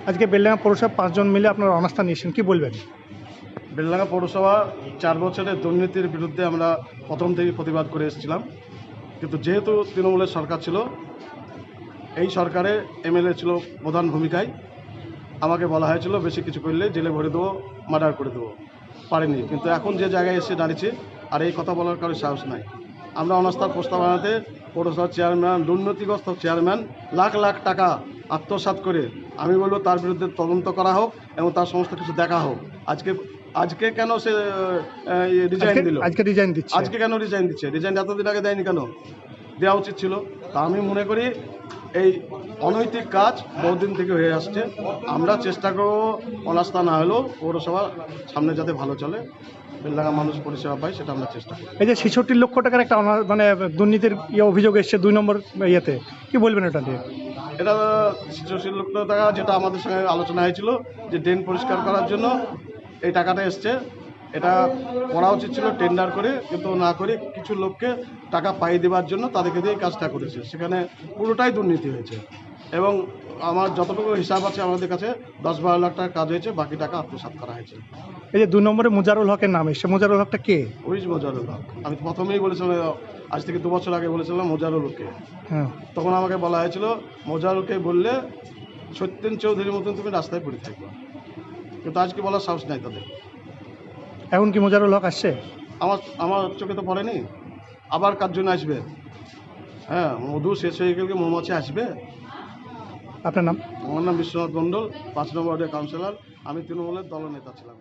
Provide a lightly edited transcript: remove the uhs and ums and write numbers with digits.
আজকে বেলডাঙ্গা পৌরসভা 5 জন মিলে আপনারা অনাস্থা নিয়েছেন, কি বলবেন? বেলডাঙ্গা পৌরসভা 4 বছরের দুর্নীতির বিরুদ্ধে আমরা প্রথম থেকেই প্রতিবাদ করে এসেছিলাম, কিন্তু যেহেতু তৃণমূলের সরকার ছিল, এই সরকারে এমএলএ ছিল প্রধান ভূমিকায়। আমাকে বলা হয়েছিল বেশি কিছু করলে জেলে ভরে দেবো, মার্ডার করে দেবো, পারিনি। কিন্তু এখন যে জায়গায় এসে দাঁড়িয়েছি আর এই কথা বলার কারো সাহস নাই। আমরা অনাস্থার প্রস্তাব আনাতে পৌরসভার চেয়ারম্যান, দুর্নীতিগ্রস্ত চেয়ারম্যান লাখ লাখ টাকা আত্মসাৎ করে, আমি বলবো তার বিরুদ্ধে তদন্ত করা হোক এবং তার সমস্ত কিছু দেখা হোক। আজকে কেন সে রিজাইন দিল? আজকে রিজাইন দিচ্ছে। আজকে কেন রিজাইন দিচ্ছে? রিজাইন এতদিন আগে দেয়নি কেন? দেওয়া উচিত ছিল। তা আমি মনে করি এই অনৈতিক কাজ বহুদিন থেকে হয়ে আসছে। আমরা চেষ্টা করব অনাস্থা না হলেও পৌরসভা সামনে যাতে ভালো চলে, বেলডাঙ্গা মানুষ পরিষেবা পায়, সেটা আমরা চেষ্টা করি। এই যে 66 লক্ষ টাকার একটা মানে দুর্নীতির অভিযোগ এসছে 2 নম্বর ইয়েতে, কি বলবেন এটা নিয়ে? এটা 66 লক্ষ টাকা, যেটা আমাদের সঙ্গে আলোচনা হয়েছিল যে ড্রেন পরিষ্কার করার জন্য এই টাকাটা এসছে। এটা করা উচিত ছিল টেন্ডার করে, কিন্তু না করে কিছু লোককে টাকা পাইয়ে দেওয়ার জন্য তাদেরকে দিয়ে কাজটা করেছে। সেখানে পুরোটাই দুর্নীতি হয়েছে এবং আমার যতটুকু হিসাব আছে আমাদের কাছে 10-12 লাখ টাকার কাজ হয়েছে, বাকি টাকা আত্মসাৎ করা হয়েছে। এই যে 2 নম্বরে মোজারুল হকের নাম এসছে, মোজারুল হকটা কে? ওইজ মোজারুল হক। আমি প্রথমেই বলেছিলাম, আজ থেকে 2 বছর আগে বলেছিলাম মোজারুল হককে। হ্যাঁ, তখন আমাকে বলা হয়েছিল মোজারুলকে বললে সত্যেন চৌধুরীর মতন তুমি রাস্তায় পড়ে থাকবে, কিন্তু আজকে বলার সাহস নাই তাদের। এখন কি মোজারুল হক আসছে? আমার চোখে তো পড়েনি। আবার কার জন্য আসবে? হ্যাঁ, মধু শেষ হয়ে গেলে মৌমাছি আসবে। আপনার নাম? আমার নাম বিশ্বনাথ মণ্ডল, 5 নম্বর ওয়ার্ডের কাউন্সিলর। আমি তৃণমূলের দলনেতা ছিলাম।